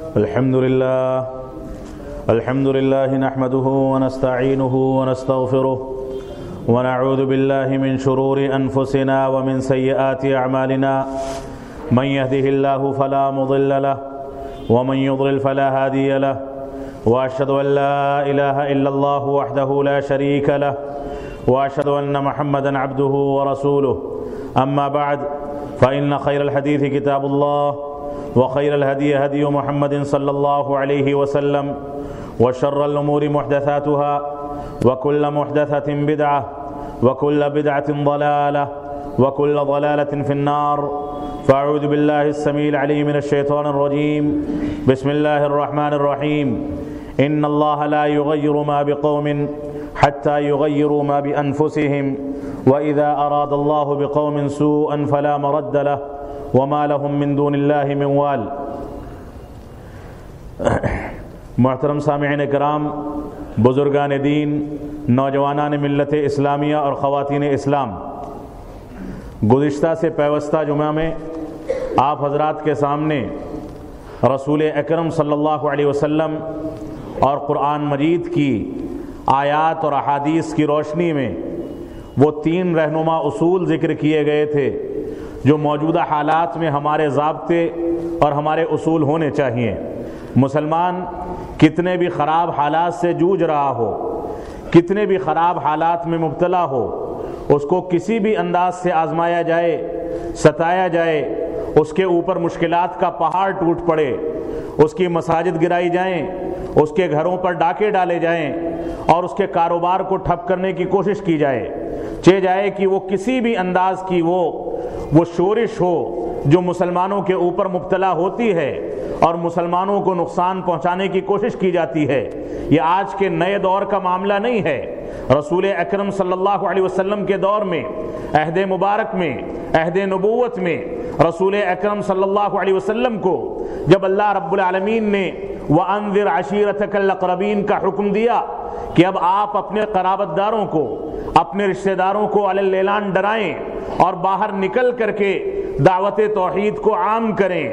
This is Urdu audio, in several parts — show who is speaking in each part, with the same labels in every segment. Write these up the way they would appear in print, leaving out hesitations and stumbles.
Speaker 1: الحمد لله نحمده ونستعينه ونستغفره ونعوذ بالله من شرور أنفسنا ومن سيئات أعمالنا من يهده الله فلا مضل له ومن يضلل فلا هادي له وأشهد أن لا إله إلا الله وحده لا شريك له وأشهد أن محمدا عبده ورسوله أما بعد فإن خير الحديث كتاب الله وخير الهدي هدي محمد صلى الله عليه وسلم وشر الأمور محدثاتها وكل محدثة بدعة وكل بدعة ضلالة وكل ضلالة في النار فأعوذ بالله السميع العليم من الشيطان الرجيم بسم الله الرحمن الرحيم إن الله لا يغير ما بقوم حتى يغيروا ما بأنفسهم وإذا أراد الله بقوم سوءا فلا مرد له وما لهم من دون الله من وال۔ محترم سامعین کرام، بزرگان دین، نوجوانان ملت اسلامیہ اور خواتین اسلام، گزشتہ سے پیوستہ جمعہ میں آپ حضرات کے سامنے رسول اکرم صلی اللہ علیہ وسلم اور قرآن مجید کی آیات اور احادیث کی روشنی میں وہ 3 رہنما اصول ذکر کیے گئے تھے جو موجودہ حالات میں ہمارے ضابطے اور ہمارے اصول ہونے چاہیے۔ مسلمان کتنے بھی خراب حالات سے جوجھ رہا ہو، کتنے بھی خراب حالات میں مبتلا ہو، اس کو کسی بھی انداز سے آزمایا جائے، ستایا جائے، اس کے اوپر مشکلات کا پہاڑ ٹوٹ پڑے، اس کی مساجد گرائی جائیں، اس کے گھروں پر ڈاکے ڈالے جائیں اور اس کے کاروبار کو ٹھپ کرنے کی کوشش کی جائے، چاہے جائے کہ وہ کسی بھی انداز کی وہ شورش ہو جو مسلمانوں کے اوپر مبتلا ہوتی ہے اور مسلمانوں کو نقصان پہنچانے کی کوشش کی جاتی ہے۔ یہ آج کے نئے دور کا معاملہ نہیں ہے۔ رسول اکرم صلی اللہ علیہ وسلم کے دور میں، عہد مبارک میں، عہد نبوت میں، رسول اکرم صلی اللہ علیہ وسلم کو جب اللہ رب العالمین نے وَأَنذِرْ عَشِيرَتَكَ الْأَقْرَبِينَ کا حکم دیا کہ اب آپ اپنے قرابت داروں کو، اپنے رشتہ داروں کو علی الاعلان ڈرائیں اور باہر نکل کر کے دعوت توحید کو عام کریں،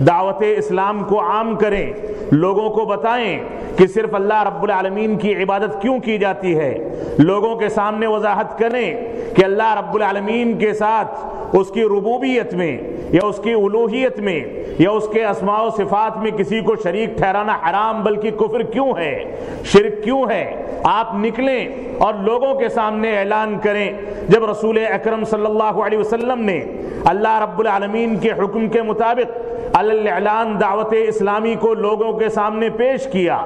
Speaker 1: دعوت اسلام کو عام کریں، لوگوں کو بتائیں کہ صرف اللہ رب العالمین کی عبادت کیوں کی جاتی ہے، لوگوں کے سامنے وضاحت کریں کہ اللہ رب العالمین کے ساتھ اس کی ربوبیت میں یا اس کی الوہیت میں یا اس کے اسماء و صفات میں کسی کو شریک ٹھہرانا حرام بلکہ کفر کیوں ہے، شرک کیوں ہے۔ آپ نکلیں اور لوگوں کے سامنے اعلان کریں۔ جب رسول اکرم صلی اللہ علیہ وسلم نے اللہ رب العالمین کے حکم کے مطابق علی الاعلان دعوت اسلامی کو لوگوں کے سامنے پیش کیا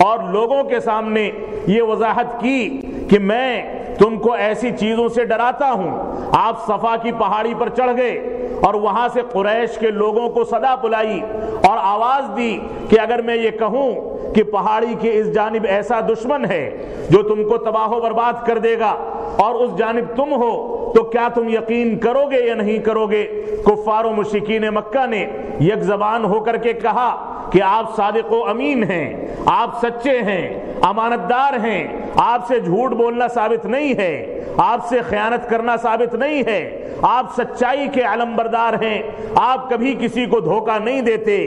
Speaker 1: اور لوگوں کے سامنے یہ وضاحت کی کہ میں تم کو ایسی چیزوں سے ڈراتا ہوں، آپ صفا کی پہاڑی پر چڑھ گئے اور وہاں سے قریش کے لوگوں کو صدا بلائی اور آواز دی کہ اگر میں یہ کہوں کہ پہاڑی کے اس جانب ایسا دشمن ہے جو تم کو تباہ و برباد کر دے گا اور اس جانب تم ہو تو کیا تم یقین کرو گے یا نہیں کرو گے؟ کفار و مشرکین مکہ نے یک زبان ہو کر کے کہا کہ آپ صادق و امین ہیں، آپ سچے ہیں، امانت دار ہیں، آپ سے جھوٹ بولنا ثابت نہیں ہے، آپ سے خیانت کرنا ثابت نہیں ہے، آپ سچائی کے علم بردار ہیں، آپ کبھی کسی کو دھوکہ نہیں دیتے،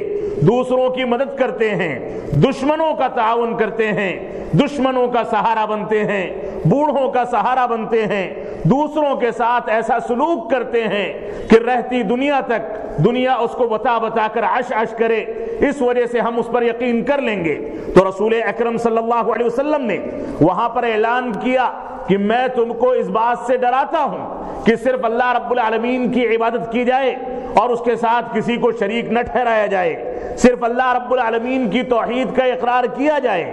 Speaker 1: دوسروں کی مدد کرتے ہیں، دشمنوں کا تعاون کرتے ہیں، دشمنوں کا سہارا بنتے ہیں، بوڑھوں کا سہارا بنتے ہیں، دوسروں کے ساتھ ایسا سلوک کرتے ہیں کہ رہتی دنیا تک دنیا اس کو بتا بتا کر عش عش کرے، اس وجہ سے ہم اس پر یقین کر لیں گے۔ تو رسول اکرم صلی اللہ علیہ وسلم نے وہاں پر اعلان کیا کہ میں تم کو اس بات سے ڈراتا ہوں کہ صرف اللہ رب العالمین کی عبادت کی جائے اور اس کے ساتھ کسی کو شریک نہ ٹھہرایا جائے، صرف اللہ رب العالمین کی توحید کا اقرار کیا جائے،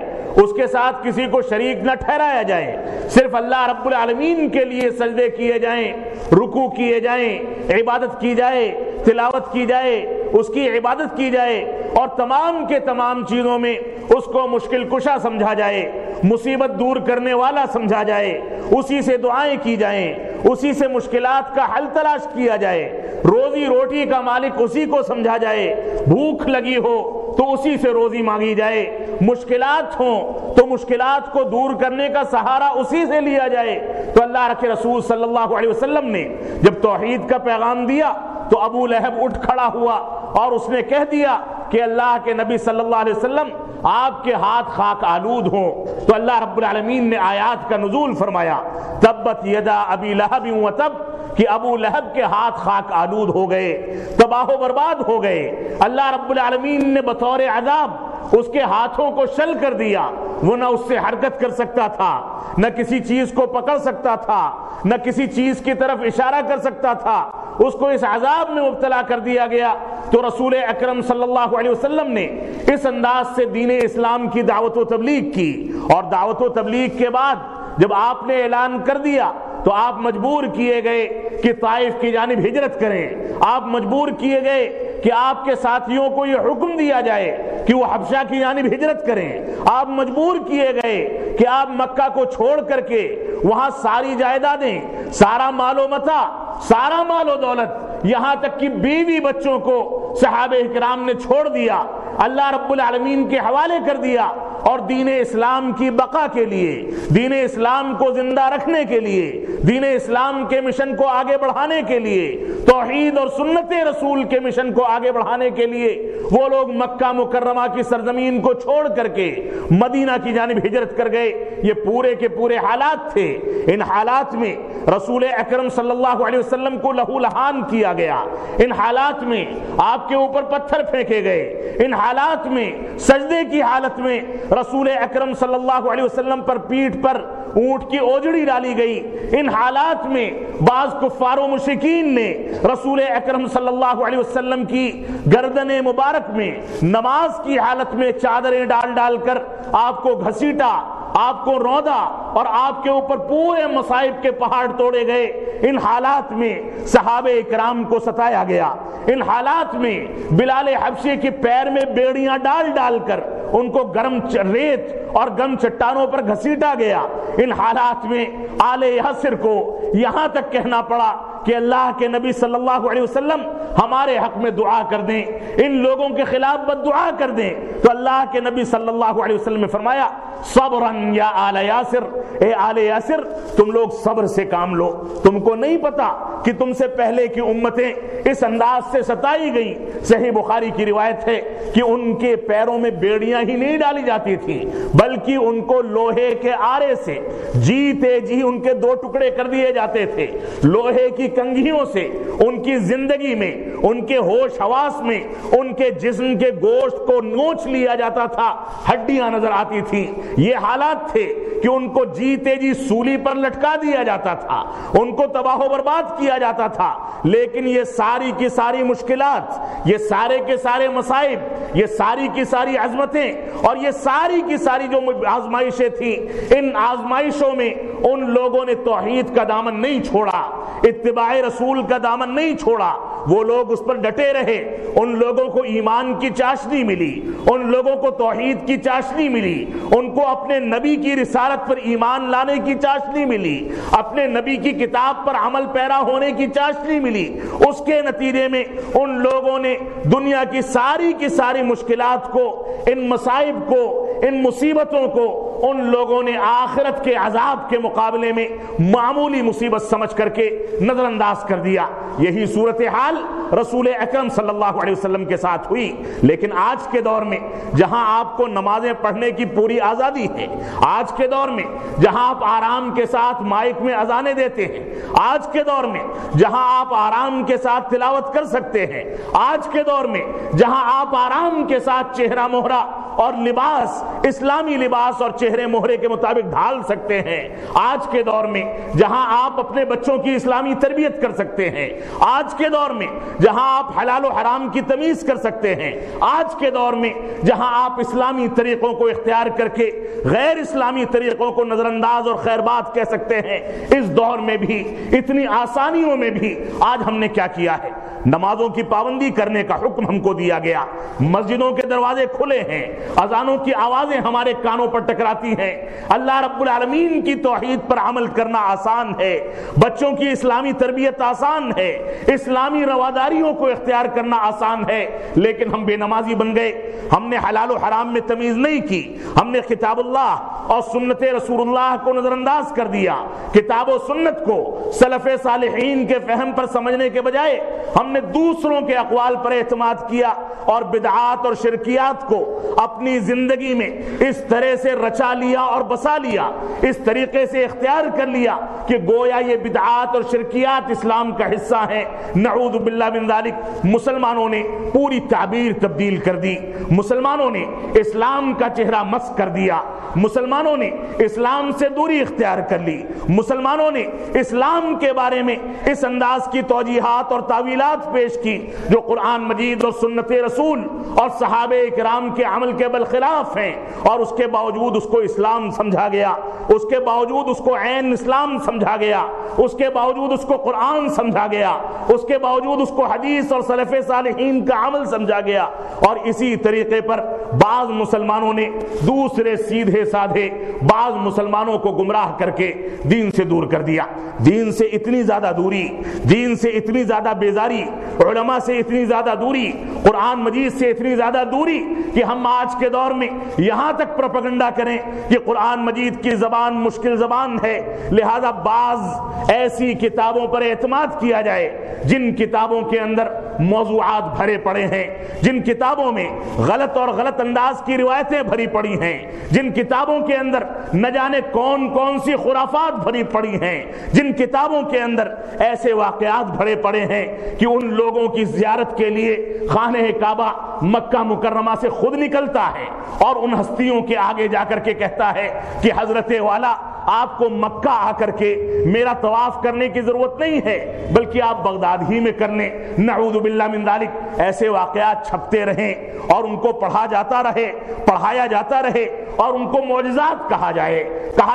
Speaker 1: اس کے ساتھ کسی کو شریک نہ ٹھہرایا جائے، صرف اللہ رب العالمین کے لیے سجدے کیے جائیں، رکوع کیے جائیں، عبادت کی جائے، تلاوت کی جائے، اس کی عبادت کی جائے اور تمام کے تمام چیزوں میں اس کو مشکل کشا سمجھا جائے، مصیبت دور کرنے والا سمجھا جائے، اسی سے دعائیں کی جائیں، اسی سے مشکلات کا حل تلاش کیا جائے، روزی روٹی کا مالک اسی کو سمجھا جائے، بھوک لگی ہو تو اسی سے روزی مانگی جائے، مشکلات ہوں تو مشکلات کو دور کرنے کا سہارا اسی سے لیا جائے. تو اللہ کے رسول صلی اللہ علیہ وسلم نے جب توحید کا پیغام دیا تو ابو لہب اٹھ کھڑا ہوا اور اس نے کہہ دیا کہ اللہ کے نبی صلی اللہ علیہ وسلم آپ کے ہاتھ خاک آلود ہوں، تو اللہ رب العالمین نے آیات کا نزول فرمایا، تبت یدا ابی لہب وتب، کہ ابو لہب کے ہاتھ خاک آلود ہو گئے، تباہ و برباد ہو گئے۔ اللہ رب العالمین نے بطور عذاب اس کے ہاتھوں کو شل کر دیا، وہ نہ اس سے حرکت کر سکتا تھا، نہ کسی چیز کو پکڑ سکتا تھا، نہ کسی چیز کی طرف اشارہ کر سکتا تھا، اس کو اس عذاب میں مبتلا کر دیا گیا۔ تو رسول اکرم صلی اللہ علیہ وسلم نے اس انداز سے دین اسلام کی دعوت و تبلیغ کی، اور دعوت و تبلیغ کے بعد جب آپ نے اعلان کر دیا تو آپ مجبور کیے گئے کہ طائف کی جانب ہجرت کریں، آپ مجبور کیے گئے کہ آپ کے ساتھیوں کو یہ حکم دیا جائے کہ وہ حبشہ کی جانب ہجرت کریں، آپ مجبور کیے گئے کہ آپ مکہ کو چھوڑ کر کے وہاں ساری جائیدادیں، سارا مال و متاع، سارا مال و دولت، یہاں تک کہ بیوی بچوں کو صحابہ کرام نے چھوڑ دیا، اللہ رب العالمین کے حوالے کر دیا، اور دین اسلام کی بقا کے لیے، دین اسلام کو زندہ رکھنے کے لیے، دین اسلام کے مشن کو آگے بڑھانے کے لیے، توحید اور سنت رسول کے مشن کو آگے بڑھانے کے لیے وہ لوگ مکہ مکرمہ کی سرزمین کو چھوڑ کر کے مدینہ کی جانب ہجرت کر گئے۔ یہ پورے کے پورے حالات تھے۔ ان حالات میں رسول اکرم صلی اللہ علیہ وسلم کو لہو لہان کیا گیا، ان حالات میں آپ کے اوپر پتھر پھینکے گئے، ان حالات میں سجدے کی حالت میں رسول اکرم صلی اللہ علیہ وسلم پر پیٹھ پر اونٹ کی اوجڑی ڈالی گئی، ان حالات میں بعض کفار و مشرکین نے رسول اکرم صلی اللہ علیہ وسلم کی گردن مبارک میں نماز کی حالت میں چادریں ڈال ڈال کر آپ کو گھسیٹا، آپ کو رودا، اور آپ کے اوپر پورے مصائب کے پہاڑ توڑے گئے۔ ان حالات میں صحابہ کرام کو ستایا گیا، ان حالات میں بلال حبشی کے پیر میں بیڑیاں ڈال ڈال کر ان کو گرم ریت اور گرم چٹانوں پر گھسیٹا گیا۔ ان حالات میں آل یاسر کو یہاں تک کہنا پڑا کہ اللہ کے نبی صلی اللہ علیہ وسلم ہمارے حق میں دعا کر دیں، ان لوگوں کے خلاف بد دعا کر دیں۔ تو اللہ کے نبی صلی اللہ علیہ وسلم نے فرمایا، صبرن یا آل یاسر، اے آل یاسر تم لوگ صبر سے کام لو، تم کو نہیں پتا کہ تم سے پہلے کی امتیں اس انداز سے ستائی گئی۔ صحیح بخاری کی روایت ہے کہ ان کے پیروں میں بیڑیاں ہی نہیں ڈالی جاتی تھی، بلکہ ان کو لوہے کے آرے سے جیتے جی ان کے دو ٹکڑے کر دیے جاتے تھے، لوہے کی کنگھیوں سے ان کی زندگی میں، ان کے ہوش حواس میں، ان کے جسم کے گوشت کو نوچ لیا جاتا تھا، ہڈیاں نظر آتی تھی۔ یہ حالات تھے کہ ان کو جیتے جی سولی پر لٹکا دیا جاتا تھا، ان کو تباہ و برباد کیا جاتا تھا۔ لیکن یہ ساری کی ساری مشکلات، یہ سارے کے سارے مصائب، یہ ساری کی ساری عظمتیں اور یہ ساری کی ساری جو آزمائشیں تھیں، ان آزمائشوں میں ان لوگوں نے توحید کا دامن نہیں چھوڑا، اتباع رسول کا دامن نہیں چھوڑا، وہ لوگ اس پر ڈٹے رہے۔ ان لوگوں کو ایمان کی چاشنی ملی، ان لوگوں کو توحید کی چاشنی ملی، ان کو اپنے نبی کی رسالت پر ایمان لانے کی چاشنی ملی، اپنے نبی کی کتاب پر عمل پیرا ہونے کی چاشنی ملی۔ اس کے نتیجے میں ان لوگوں نے دنیا کی ساری مشکلات کو، ان مصائب کو، ان مصیبتوں کو ان لوگوں نے آخرت کے عذاب کے مقابلے میں معمولی مصیبت سمجھ کر کے نظر انداز کر دیا۔ یہی صورتحال رسول اکرم صلی اللہ علیہ وسلم کے ساتھ ہوئی۔ لیکن آج کے دور میں جہاں آپ کو نمازیں پڑھنے کی پوری آزادی ہے، آج کے دور میں جہاں آپ آرام کے ساتھ مائک میں اذانیں دیتے ہیں، آج کے دور میں جہاں آپ آرام کے ساتھ تلاوت کر سکتے ہیں، آج کے دور میں جہاں آپ آرام کے ساتھ چہرہ مہرہ اور لباس، اسلامی لباس اور چہرے مہرے کے مطابق ڈھال سکتے ہیں، آج کے دور میں جہاں آپ اپنے بچوں کی اسلامی تربیت کر سکتے ہیں، آج کے دور میں جہاں آپ حلال و حرام کی تمیز کر سکتے ہیں، آج کے دور میں جہاں آپ اسلامی طریقوں کو اختیار کر کے غیر اسلامی طریقوں کو نظر انداز اور خیر بات کہہ سکتے ہیں، اس دور میں بھی اتنی آسانیوں میں بھی آج ہم نے کیا کیا ہے؟ نمازوں کی پابندی کرنے کا حکم ہم کو دیا گیا، مسجدوں کے دروازے کھلے ہیں، اذانوں کی آوازیں ہمارے کانوں پر ٹکراتی ہیں، اللہ رب العالمین کی توحید پر عمل کرنا آسان ہے، بچوں کی اسلامی تربیت آسان ہے، اسلامی رواداریوں کو اختیار کرنا آسان ہے، لیکن ہم بے نمازی بن گئے، ہم نے حلال و حرام میں تمیز نہیں کی، ہم نے کتاب اللہ اور سنت رسول اللہ کو نظر انداز کر دیا، کتاب و سنت کو سلف صالحین کے فہم پر سمجھنے کے بجائے ہم نے دوسروں کے اقوال پر اعتماد کیا اور بدعات اور شرکیات کو اپنی زندگی میں اس طرح سے رچا لیا اور بسا لیا، اس طریقے سے اختیار کر لیا کہ گویا یہ بدعات اور شرکیات اسلام کا حصہ ہیں۔ نعوذ باللہ من ذالک، مسلمانوں نے پوری تعبیر تبدیل کر دی، مسلمانوں نے اسلام کا چہرہ مسخ کر دیا، مسلمانوں نے اسلام سے دوری اختیار کر لی، مسلمانوں نے اسلام کے بارے میں اس انداز کی توجیحات اور تعویلات پیش کی جو قرآن مجید اور سنت رسول اور صحابہ کرام کے عمل کے بالخلاف ہیں، اور اس کے باوجود اس کو اسلام سمجھا گیا، اس کے باوجود اس کو عین اسلام سمجھا گیا، اس کے باوجود اس کو قرآن سمجھا گیا، اس کے باوجود اس کو حدیث اور سلف صالحین کا عمل سمجھا گیا۔ اور اسی طریقے پر بعض مسلمانوں نے دوسرے سیدھے سادھے بعض مسلمانوں کو گمراہ کر کے دین سے دور کر دیا۔ دین سے اتنی زیادہ دوری، دین سے اتنی زیادہ بیزاری، علماء سے اتنی زیادہ دوری، قرآن مجید سے اتنی زیادہ دوری کہ ہم آج کے دور میں یہاں تک پروپیگنڈا کریں کہ قرآن مجید کی زبان مشکل زبان ہے، لہذا بعض ایسی کتابوں پر اعتماد کیا جائے جن کتابوں کے اندر موضوعات بھرے پڑے ہیں، جن کتابوں میں غلط اور غلط انداز کی روایتیں بھری پڑی ہیں، جن کتابوں کے اندر نہ جانے کون کون سی خرافات بھری پڑی ہیں، جن کتابوں کے اندر ایسے واقعات بھرے پڑے ہیں کہ ان لوگوں کی زیارت کے لیے خانہ کعبہ مکہ مکرمہ سے خود نکلتا ہے اور ان ہستیوں کے آگے جا کر کے کہتا ہے کہ حضرت والا آپ کو مکہ آ کر کے میرا طواف کرنے کی ضرورت نہیں ہے بلکہ آپ بغداد ہی میں کر لیں۔ نعوذ باللہ من ذالک، ایسے واقعات چھپتے رہیں اور ان کو پڑھا جاتا رہے، پڑھایا جاتا رہے اور ان کو معجزات کہا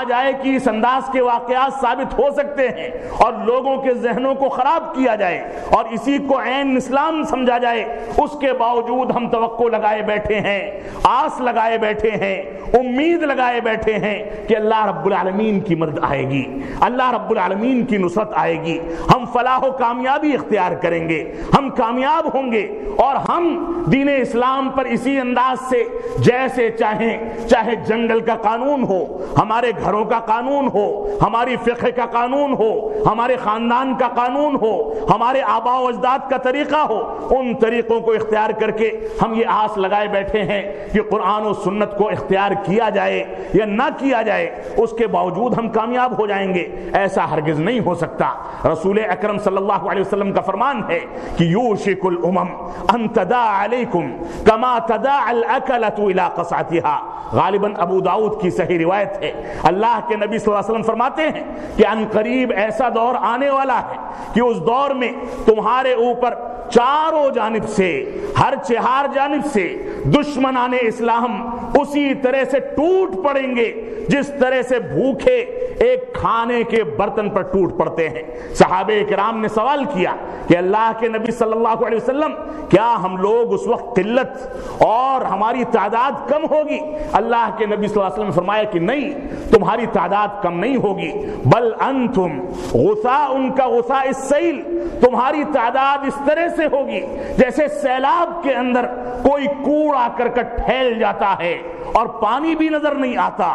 Speaker 1: جائے کہ اس انداز کے واقعات ثابت ہو سکتے ہیں اور لوگوں کے ذہنوں کو خراب کیا جائے اور اسی کو عین اسلام سمجھا جائے۔ اس کے باوجود ہم توقع لگائے بیٹھے ہیں، آس لگائے بیٹھے ہیں، امید لگائے بیٹھے ہیں کہ اللہ رب العالمین کی مدد آئے گی، اللہ رب العالمین کی نصرت آئے گی، ہم فلاح و کامیابی اختیار کریں گے، ہم کامیاب ہوں گے اور ہم دین اسلام پر اسی انداز سے جیسے چاہے جنگل کا قانون ہو، ہمارے گھروں کا قانون ہو، ہماری فقہ کا قانون ہو، ہمارے خاندان کا قانون ہو، ہمارے آباء و اجداد کا طریقہ ہو، ان طریقوں کو اختیار کر کے ہم یہ آس لگائے بیٹھے ہیں کہ قرآن و سنت کو اختیار کیا جائے یا نہ کیا جائے اس کے باوجود ہم کامیاب ہو جائیں گے، ایسا ہرگز نہیں ہو سکتا۔ رسول اکرم صلی اللہ علیہ وسلم کا فرمان ہے کہ یوشک الامم ان تداع علیکم کما تداع الاکلۃ الی قصعتها، غالباً ابو داؤد کی صحیح روایت ہے۔ اللہ کے نبی صلی اللہ علیہ وسلم فرماتے ہیں کہ ان قریب ایسا دور آنے والا ہے کہ اس دور میں تمہارے اوپر چاروں جانب سے، ہر چہار جانب سے دشمنان اسلام اسی طرح سے ٹوٹ پڑیں گے جس طرح سے بھوکے ایک کھانے کے برتن پر ٹوٹ پڑتے ہیں۔ صحابہ کرام نے سوال کیا کہ اللہ کے نبی صلی اللہ علیہ وسلم کیا ہم لوگ اس وقت قلت اور ہماری تعداد کم ہوگی؟ اللہ کے نبی صلی اللہ علیہ وسلم نے فرمایا کہ نہیں، تمہاری تعداد کم نہیں ہوگی، بل انتم غثاء کا غثاء السیل، تمہاری تعداد اس طرح سے ہوگی جیسے سیلاب کے اندر کوئی کوڑا کرکٹ پھیل جاتا ہے اور پانی بھی نظر نہیں آتا،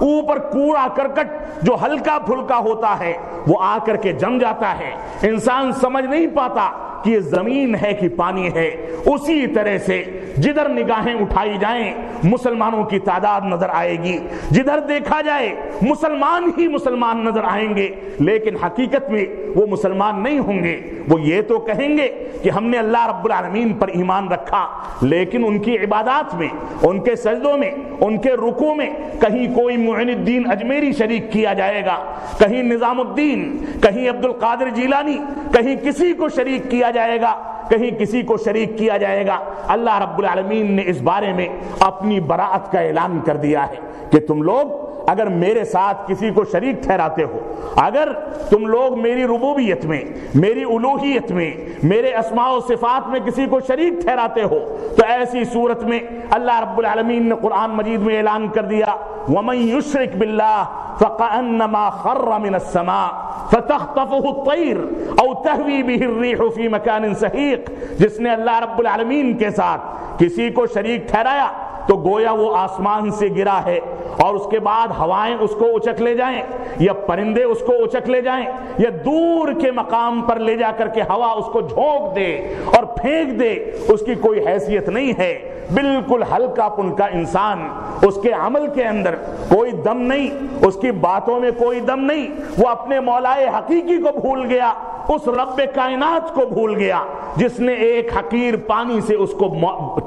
Speaker 1: اوپر کوڑا کرکٹ جو ہلکا پھلکا ہوتا ہے وہ آ کر کے جم جاتا ہے، انسان سمجھ نہیں پاتا کہ یہ زمین ہے کہ پانی ہے۔ اسی طرح سے جدھر نگاہیں اٹھائی جائیں مسلمانوں کی تعداد نظر آئے گی، جدھر دیکھا جائے مسلمان ہی مسلمان نظر آئیں گے، لیکن حقیقت میں وہ مسلمان نہیں ہوں گے۔ وہ یہ تو کہیں گے کہ ہم نے اللہ رب العالمین پر ایمان رکھا، لیکن ان کی عبادات میں، ان کے سجدوں میں، ان کے رکوع میں کہیں کوئی معین الدین اجمیری شریک کیا جائے گا، کہیں نظام الدین، کہیں عبد القادر جیلانی، کہیں کسی کو شریک کیا جائے گا، کہیں کسی کو شریک کیا جائے گا۔ اللہ رب العالمین نے اس بارے میں اپنی براءت کا اعلان کر دیا ہے کہ تم لوگ اگر میرے ساتھ کسی کو شریک ٹھہراتے ہو، اگر تم لوگ میری ربوبیت میں، میری الوہیت میں، میرے اسماء و صفات میں کسی کو شریک ٹھہراتے ہو، تو ایسی صورت میں اللہ رب العالمین نے قرآن مجید میں اعلان کر دیا وَمَن يُشْرِكْ بِاللَّهِ فَكَأَنَّمَا خَرَّ مِنَ السَّمَاءِ فَتَخْطَفُهُ الطَّيْرُ أَوْ تَهْوِي بِهِ الرِّيحُ فِي مَكَانٍ سَحِيقٍ، جس نے اللہ رب العالمین کے ساتھ کسی کو شریک ٹھہرایا تو گویا وہ آسمان سے گرا ہے اور اس کے بعد ہوائیں اس کو اچک لے جائیں یا پرندے اس کو اچک لے جائیں یا دور کے مقام پر لے جا کر کے ہوا اس کو جھونک دے اور پھینک دے، اس کی کوئی حیثیت نہیں ہے۔ بالکل ہلکا پھلکا انسان، اس کے عمل کے اندر کوئی دم نہیں، اس کی باتوں میں کوئی دم نہیں، وہ اپنے مولائے حقیقی کو بھول گیا، اس رب کائنات کو بھول گیا جس نے ایک حقیر پانی سے اس کو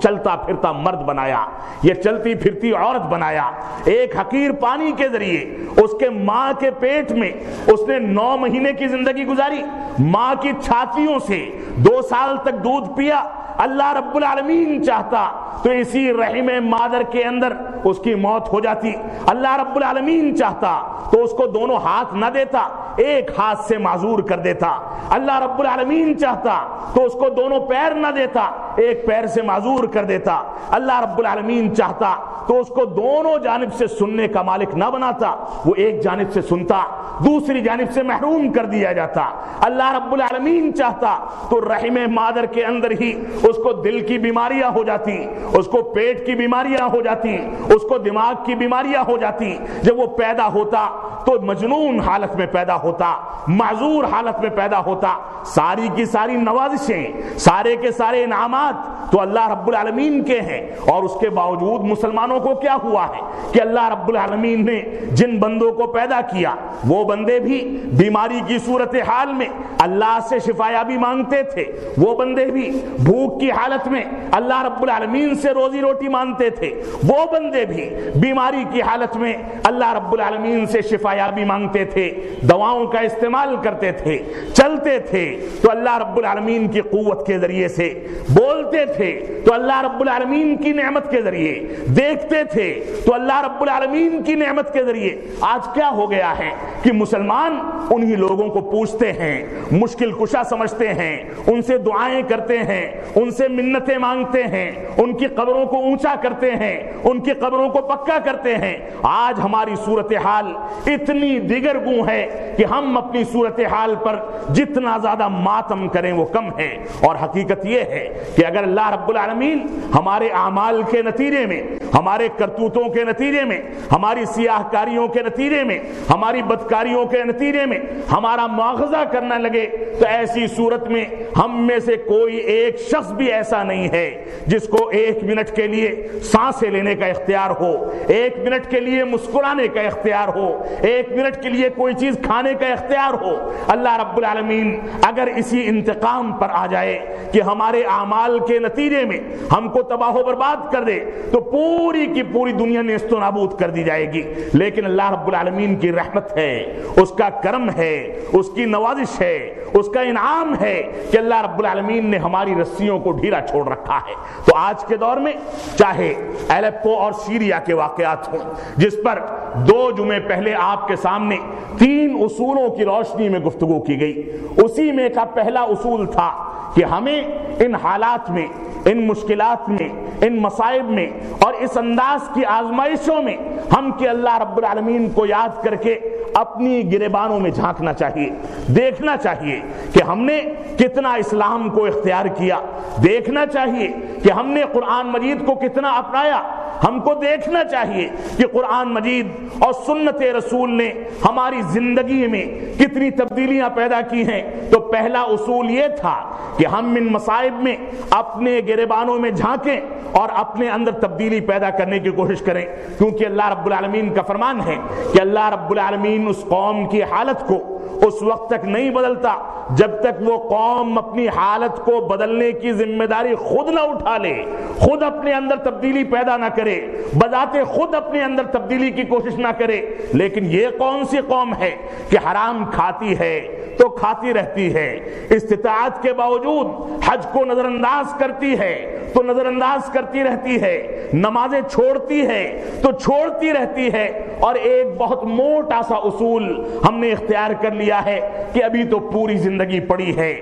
Speaker 1: چلتا پھرتا مرد بنایا یا چلتی پھرتی عورت بنایا۔ ایک حقیر پانی کے ذریعے اس کے ماں کے پیٹ میں اس نے 9 مہینے کی زندگی گزاری، ماں کی چھاتیوں سے 2 سال تک دودھ پیا۔ اللہ رب العالمین چاہتا تو اسی رحم مادر کے اندر اس کی موت ہو جاتی، اللہ رب العالمین چاہتا تو اس کو دونوں ہاتھ نہ دیتا، ایک ہاتھ سے معذور کر دیتا، اللہ رب العالمین چاہتا تو اس کو دونوں پیر نہ دیتا، ایک پیر سے معذور کر دیتا، اللہ رب العالمین چاہتا تو اس کو دونوں جانب سے سننے کا مالک نہ بناتا، وہ ایک جانب سے سنتا دوسری جانب سے محروم کر دیا جاتا۔ اللہ رب العالمین چاہتا تو رحم مادر کے اندر ہی اس کو دل کی بیماریاں ہو جاتی، اس کو پیٹ کی بیماریاں ہو جاتی، اس کو دماغ کی بیماریاں ہو جاتی۔ جب وہ پیدا ہوتا تو مجنون حالت میں پیدا ہوتا، معذور حالت میں پیدا ہوتا۔ ساری کی ساری نوازشیں، سارے کے سارے انعامات تو اللہ رب العالمین کے ہیں، اور اس کے باوجود مسلمانوں کو کیا ہوا ہے کہ اللہ رب العالمین نے جن بندوں کو پیدا کیا وہ بندے بھی بیماری کی صورتحال میں اللہ سے شفایابی مانگتے تھے، وہ بندے بھی بھوک کی حالت میں اللہ رب العالمین سے روزی روٹی مانگتے تھے، وہ بندے بھی بیماری کی حالت میں اللہ رب العالمین سے شفایابی مانگتے تھے، دواؤں کا استعمال کرتے تھے، چلتے تھے تو اللہ رب العالمین کی قوت کے ذریعے سے، بولتے تھے تو اللہ رب العالمین کی نعمت کے ذریعے، دیکھتے تھے تو اللہ رب العالمین کی نعمت کے ذریعے۔ آج کیا ہو گیا ہے کہ مسلمان انہی لوگوں کو پوچھتے ہیں، مشکل کشا سمجھتے ہیں، ان سے دعائیں کرتے ہیں، ان سے منتیں مانگتے ہیں، ان کی قبروں کو اونچا کرتے ہیں، ان کی قبروں کو پکا کرتے ہیں۔ آج ہماری صورتحال اتنی دیگرگوں ہے کہ ہم اپنی صورتحال پر جتنا زیادہ ماتم کریں وہ کم ہے، اور حقیقت یہ ہے کہ اگر اللہ رب العالمین ہمارے اعمال کے نتیجے میں، ہمارے کرتوتوں کے نتیجے میں، ہماری سیاہ کاریوں کے نتیجے میں، ہماری بدکاریوں کے نتیجے میں ہمارا مواخذہ کرنا لگے تو ایسی صورت میں ہم میں سے کوئی ایک شخص بھی ایسا نہیں ہے جس کو 1 منٹ کے لیے سانسیں لینے کا اختیار ہو، 1 منٹ کے لیے مسکرانے کا اختیار ہو، 1 منٹ کے لیے کوئی چیز کھانے کا اختیار ہو۔ اللہ رب العالمین اگر اسی انتقام پر آ جائے کہ ہمارے اعمال کے نتیجے میں ہم کو تباہ و برباد کر دے تو پوری کی پوری دنیا نیست و نابود کر دی جائے گی، لیکن اللہ رب العالمین کی رحمت ہے، اس کا کرم ہے، اس کی نوازش ہے، اس کا انعام ہے کہ اللہ رب العالمین نے ہماری رسیوں کو ڈھیلا چھوڑ رکھا ہے۔ تو آج کے دور میں چاہے الیپو اور سیریا کے واقعات ہوں، جس پر 2 جمعے پہلے آپ کے سامنے 3 اصولوں کی روشنی میں گفتگو کی گئی، اسی میں کا پہلا اصول تھا کہ ہمیں ان حالات میں، ان مشکلات میں، ان مصائب میں اور اس انداز کی آزمائشوں میں ہم کہ اللہ رب العالمین کو یاد کر کے اپنی گریبانوں میں جھانکنا چاہیے، دیکھنا چاہیے کہ ہم نے کتنا اسلام کو اختیار کیا، دیکھنا چاہیے کہ ہم نے قرآن مجید کو کتنا اپنایا، ہم کو دیکھنا چاہیے کہ قرآن مجید اور سنت رسول نے ہماری زندگی میں کتنی تبدیلیاں پیدا کی ہیں۔ تو پہلا اصول یہ تھا کہ ہم ان مصائب میں اپنے گریبانوں میں جھانکیں اور اپنے اندر تبدیلی پیدا کرنے کی کوشش کریں، کیونکہ اللہ رب العالمین کا فرمان ہے کہ اللہ رب العالمین اس قوم کی حالت کو اس وقت تک نہیں بدلتا جب تک وہ قوم اپنی حالت کو بدلنے کی ذمہ داری خود نہ اٹھا لے، خود اپنے اندر تبدیلی پیدا نہ کرے، بذات خود اپنے اندر تبدیلی کی کوشش نہ کرے۔ لیکن یہ کون سی قوم ہے کہ حرام کھاتی ہے تو کھاتی رہتی ہے، استطاعت کے باوجود حج کو نظر انداز کرتی ہے تو نظر انداز کرتی رہتی ہے، نمازیں چھوڑتی ہے تو چھوڑتی رہتی ہے، اور ایک بہت موٹا سا اصول ہم نے اختیار کر لیا ہے کہ ابھی تو پوری زندگی پڑی ہے،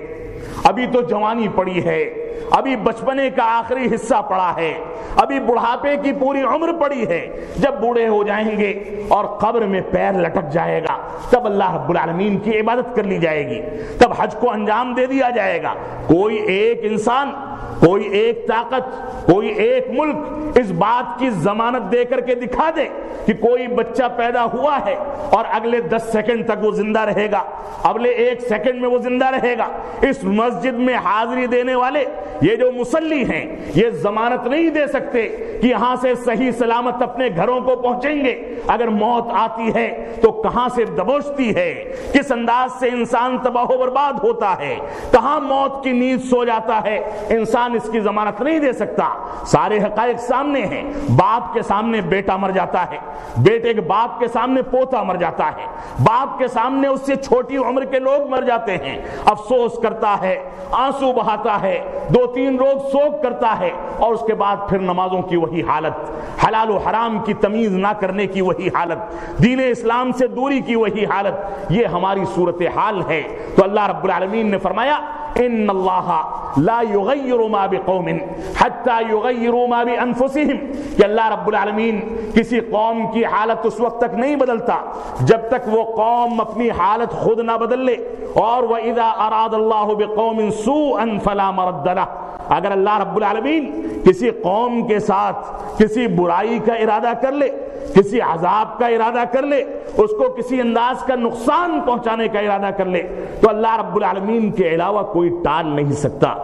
Speaker 1: ابھی تو جوانی پڑی ہے، ابھی بچپنے کا آخری حصہ پڑا ہے، ابھی بڑھاپے کی پوری عمر پڑی ہے، جب بوڑھے ہو جائیں گے اور قبر میں پیر لٹک جائے گا تب اللہ رب العالمین کی عبادت کر لی جائے گی، تب حج کو انجام دے دیا جائے گا۔ کوئی ایک انسان کوئی ایک طاقت، کوئی ایک ملک اس بات کی ضمانت دے کر کے دکھا دے کہ کوئی بچہ پیدا ہوا ہے اور اگلے 10 سیکنڈ تک وہ زندہ رہے گا، اگلے 1 سیکنڈ میں وہ زندہ رہے گا، اس مسجد میں حاضری دینے والے یہ جو مصلی ہیں یہ ضمانت نہیں دے سکتے کہ یہاں سے صحیح سلامت اپنے گھروں کو پہنچیں گے۔ اگر موت آتی ہے تو کہاں سے دبوچتی ہے، کس انداز سے انسان تباہ و برباد ہوتا ہے، کہاں موت کی نیند سو جاتا ہے، انسان اس کی ضمانت نہیں دے سکتا۔ سارے حقائق سامنے ہیں، باپ کے سامنے بیٹا مر جاتا ہے، بیٹے کے باپ کے سامنے پوتا مر جاتا ہے، باپ کے سامنے اس سے چھوٹی عمر کے لوگ مر جاتے ہیں، افسوس کرتا ہے، آنسو بہاتا ہے، 2-3 روز سوگ کرتا ہے، اور اس کے بعد پھر نمازوں کی وہی حالت، حلال و حرام کی تمیز نہ کرنے کی وہی حالت، دین اسلام سے دوری کی وہی حالت، یہ ہماری صورتحال ہے۔ تو اللہ رب العالمین نے فرمایا ان اللہ لا یغیر ما بقوم حتی یغیروا ما بانفسهم، کہ اللہ رب العالمین کسی قوم کی حالت اس وقت تک نہیں بدلتا جب تک وہ قوم اپنی حالت خود نہ بدل لے، اور وَإِذَا أَرَادَ اللَّهُ بِقَوْمٍ سُوءًا فَلَا مَرَدَّ لَهُ، اگر اللہ رب العالمین کسی قوم کے ساتھ کسی برائی کا ارادہ کر لے، کسی عذاب کا ارادہ کر لے، اس کو کسی انداز کا نقصان پہنچانے کا ارادہ کر لے، تو اللہ رب العالمین کے علاوہ کوئی ٹال نہیں سکتا۔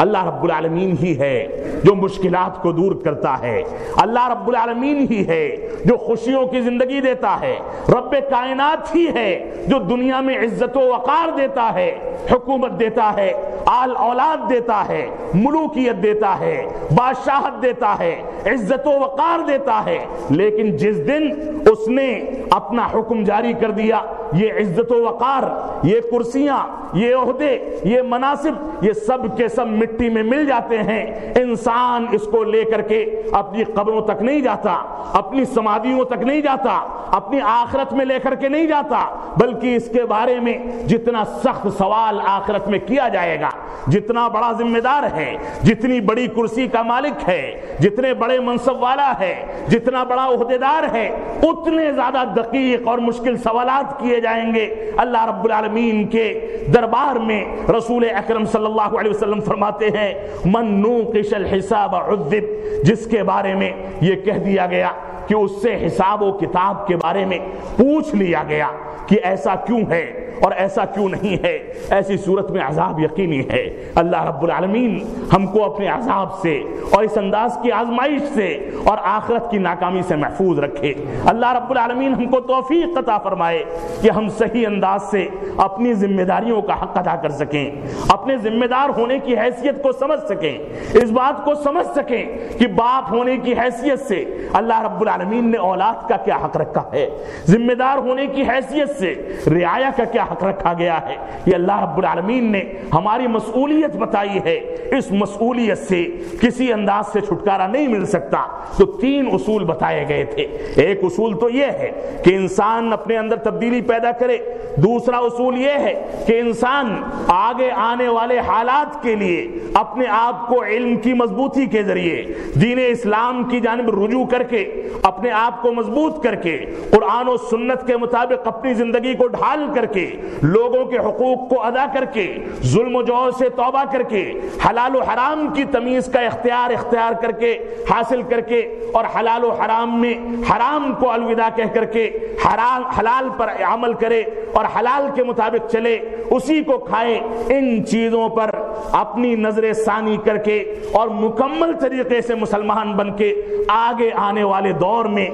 Speaker 1: اللہ رب العالمین ہی ہے جو مشکلات کو دور کرتا ہے، اللہ رب العالمین ہی ہے جو خوشیوں کی زندگی دیتا ہے، رب کائنات ہی ہے جو دنیا میں عزت و وقار دیتا ہے، حکومت دیتا ہے، آل اولاد دیتا ہے، ملوکیت دیتا ہے، بادشاہت دیتا ہے، عزت و وقار دیتا ہے، لیکن جس دن اس نے اپنا حکم جاری کر دیا، یہ عزت و وقار، یہ کرسیاں، یہ عہدے، یہ مناصب، یہ سب کے سب مٹی میں مل جاتے ہیں، انسان اس کو لے کر کے اپنی قبروں تک نہیں جاتا، اپنی سمادھیوں تک نہیں جاتا، اپنی آخرت میں لے کر کے نہیں جاتا، بلکہ اس کے بارے میں جتنا سخت سوال آخرت میں کیا جائے گا، جتنا بڑا ذمہ دار ہے، جتنی بڑی کرسی کا مالک ہے، جتنے بڑے منصب والا ہے، جتنا بڑا عہدیدار ہے، اتنے زیادہ دقیق اور مشکل سوالات کیے جائیں گے اللہ رب العالمین کے دربار میں۔ رسول اکرم صلی اللہ علیہ وسلم فرماتے ہیں من نوقش الحساب عذب، جس کے بارے میں یہ کہہ دیا گیا کہ اس سے حساب و کتاب کے بارے میں پوچھ لیا گیا کہ ایسا کیوں ہے اور ایسا کیوں نہیں ہے، ایسی صورت میں عذاب یقینی ہے۔ اللہ رب العالمین ہم کو اپنے عذاب سے اور اس انداز کی آزمائش سے اور آخرت کی ناکامی سے محفوظ رکھے۔ اللہ رب العالمین ہم کو توفیق عطا فرمائے کہ ہم صحیح انداز سے اپنی ذمہ داریوں کا حق ادا کر سکیں، اپنے ذمہ دار ہونے کی حیثیت کو سمجھ سکیں، اس بات کو سمجھ سکیں کہ باپ ہونے کی حیثیت سے اللہ رب العالمین نے اولاد کا کیا حق رکھا ہے، ذمہ دار ہونے کی حیثیت سے رعایا کا کیا حق رکھا گیا ہے، یہ اللہ رب العالمین نے ہماری مسئولیت بتائی ہے۔ اس مسئولیت سے کسی انداز سے چھٹکارا نہیں مل سکتا۔ تو 3 اصول بتائے گئے تھے۔ ایک اصول تو یہ ہے کہ انسان اپنے اندر تبدیلی پیدا کرے، دوسرا اصول یہ ہے کہ انسان آگے آنے والے حالات کے لیے اپنے آپ کو علم کی مضبوطی کے ذریعے دین اسلام کی جانب رجوع کر کے اپنے آپ کو مضبوط کر کے قرآن و سنت کے مطابق اپنی زندگی کو ڈھال کر کے لوگوں کے حقوق کو ادا کر کے ظلم و جور سے توبہ کر کے حلال و حرام کی تمیز کا اختیار کر کے حاصل کر کے اور حلال و حرام میں حرام کو الوداع کہہ کر کے حلال پر عمل کرے اور حلال کے مطابق چلے، اسی کو کھائے۔ ان چیزوں پر اپنی نظر ثانی کر کے اور مکمل طریقے سے مسلمان بن کے آگے آنے والے دور میں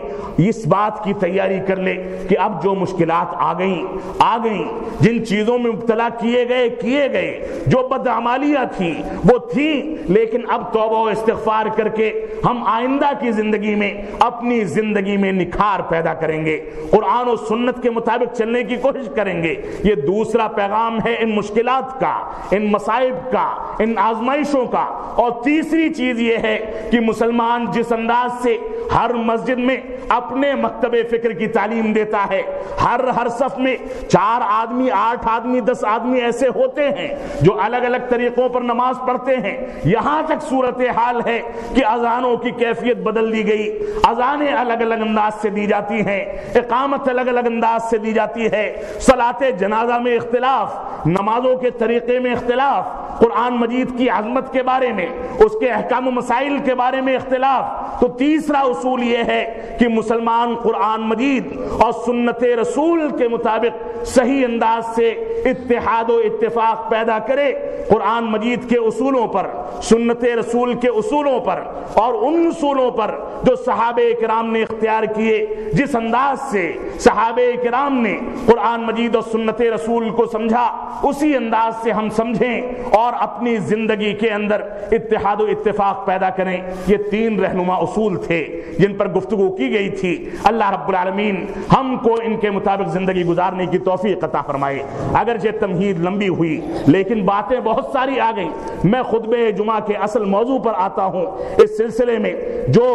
Speaker 1: اس بات کی تیاری کر لے کہ اب جو مشکلات آ گئیں، جن چیزوں میں مبتلا کیے گئے جو بدعمالیاں تھیں وہ تھیں، لیکن اب توبہ و استغفار کر کے ہم آئندہ کی زندگی میں اپنی زندگی میں نکھار پیدا کریں گے، قرآن و سنت کے مطابق چلنے کی کوشش کریں گے۔ یہ دوسرا پیغام ہے ان مشکلات کا، ان مصائب کا، ان آزمائشوں کا۔ اور تیسری چیز یہ ہے کہ مسلمان جس انداز سے ہر مسجد میں اپنے مکتب فکر کی تعلیم دیتا ہے. ہر صف میں 4 آدمی 8 آدمی 10 آدمی ایسے ہوتے ہیں جو الگ الگ طریقوں پر نماز پڑھتے ہیں. یہاں تک صورتحال ہے کہ اذانوں کی کیفیت بدل دی گئی. اذانیں الگ الگ انداز سے دی جاتی ہیں, اقامت الگ الگ انداز سے دی جاتی ہے, صلاۃ جنازہ میں اختلاف, نمازوں کے طریقے میں اختلاف, قرآن مجید کی عظمت کے بارے میں, اس کے احکام و مسائل کے بارے میں اختلاف. تو تیسرا اصول یہ ہے کہ مسلمان قرآن مجید اور سنت رسول کے مطابق صحیح انداز سے اتحاد و اتفاق پیدا کرے قرآن مجید کے اصولوں پر, سنت رسول کے اصولوں پر, اور ان اصولوں پر جو صحابہ کرام نے اختیار کیے. جس انداز سے صحابہ کرام نے قرآن مجید اور سنت رسول کو سمجھا, اسی انداز سے ہم سمجھیں اور اپنی زندگی کے اندر اتحاد و اتفاق پیدا کریں. یہ 3 رہنما اصول تھے جن پر گفتگو کی گئی تھی. اللہ رب العالمین ہم کو ان کے مطابق زندگی گزارنے کی توفیق عطا فرمائے. اگرچہ تمہید لمبی ہوئی لیکن باتیں بہت ساری آ گئیں. میں خطبہ جمعہ کے اصل موضوع پر آتا ہوں. اس سلسلے میں جو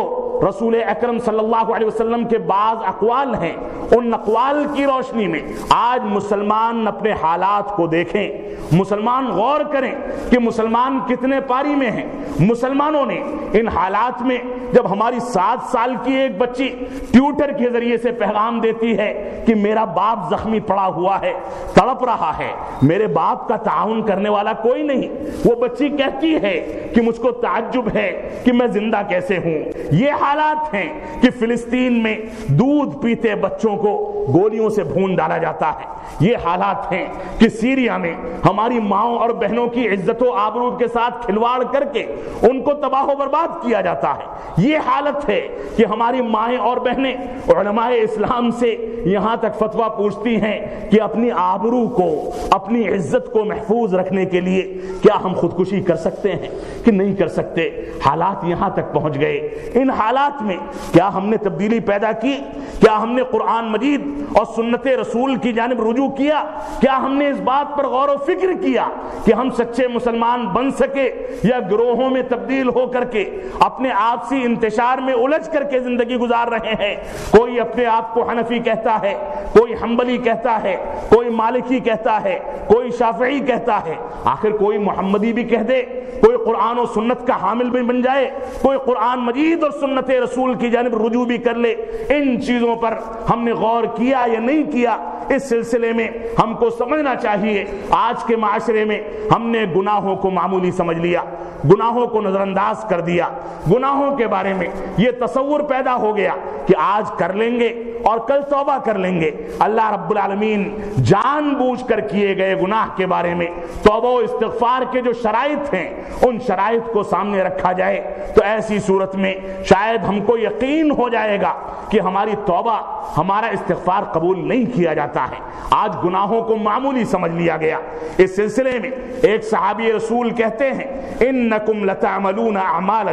Speaker 1: رسول اکرم صلی اللہ علیہ وسلم کے بعض اقوال ہیں, ان اقوال کی روشنی میں آج مسلمان اپنے حالات کو دیکھیں, مسلمان غور کریں کہ مسلمان کتنے پاری میں ہیں. مسلمانوں نے ان حالات میں جب ہماری 7 سال کی ایک بچی ٹیوٹر کے ذریعے سے پیغام دیتی ہے کہ میرا باپ زخمی پڑا ہوا ہے, تڑپ رہا ہے, میرے باپ کا تعاون کرنے والا کوئی نہیں, وہ بچی کہتی ہے کہ مجھ کو تعجب ہے کہ میں زندہ کیسے ہوں. یہ حالات ہیں کہ فلسطین میں دودھ پیتے بچوں کو گولیوں سے بھون ڈالا جاتا ہے. یہ حالات ہیں کہ سیریا میں ہماری ماؤں اور بہنوں کی عزت و آبرو کے ساتھ کھلواڑ کر کے ان کو تباہ و برباد کیا جاتا ہے. یہ حالت ہے کہ ہماری مائیں اور بہنیں علماء اسلام سے یہاں تک فتویٰ پوچھتی ہیں کہ اپنی آبرو کو, اپنی عزت کو محفوظ رکھنے کے لیے کیا ہم خودکشی کر سکتے ہیں کہ نہیں کر سکتے. حالات یہاں تک پہنچ گئے. ان حالات میں کیا ہم نے تبدیلی پیدا کی؟ کیا ہم نے قرآن مجید اور سنت رسول کی جانب رجوع کیا؟ کیا ہم نے اس بات پر غور و فکر کیا کہ ہم سچے مسلمان بن سکے یا گروہوں میں تبدیل ہو کر کے اپنے آپسی انتشار میں الجھ کر کے زندگی گزار رہے ہیں؟ کوئی اپنے آپ کو حنفی کہتا ہے, کوئی حنبلی کہتا ہے, کوئی مالکی کہتا ہے, کوئی شافعی کہتا ہے. آخر کوئی محمدی بھی کہہ دے, کوئی قرآن و سنت کا حامل بھی بن جائے, کوئی قرآن مجید اور سنت رسول کی جانب رجوع بھی کر لے. ان چیزوں پر ہم نے غور کیا یا نہیں کیا؟ اس سلسلے میں ہم کو سمجھنا چاہیے آج کے معاشرے میں ہم نے گناہوں کو معمولی سمجھ لیا, گناہوں کو نظر انداز کر دیا. گناہوں کے بارے میں یہ تصور پیدا ہو گیا کہ آج کر لیں گے اور کل توبہ کر لیں گے. اللہ رب العالمین جان بوجھ کر کیے گئے گناہ کے بارے میں توبہ و استغفار کے جو شرائط ہیں ان شرائط کو سامنے رکھا جائے تو ایسی صورت میں شاید ہم کو یقین ہو جائے گا کہ ہماری توبہ, ہمارا استغفار قبول نہیں کیا جاتا ہے. آج گناہوں کو معمولی سمجھ لیا گیا. اس سلسلے میں ایک صحابی رسول کہتے ہیں انکم لتعملون اعمالا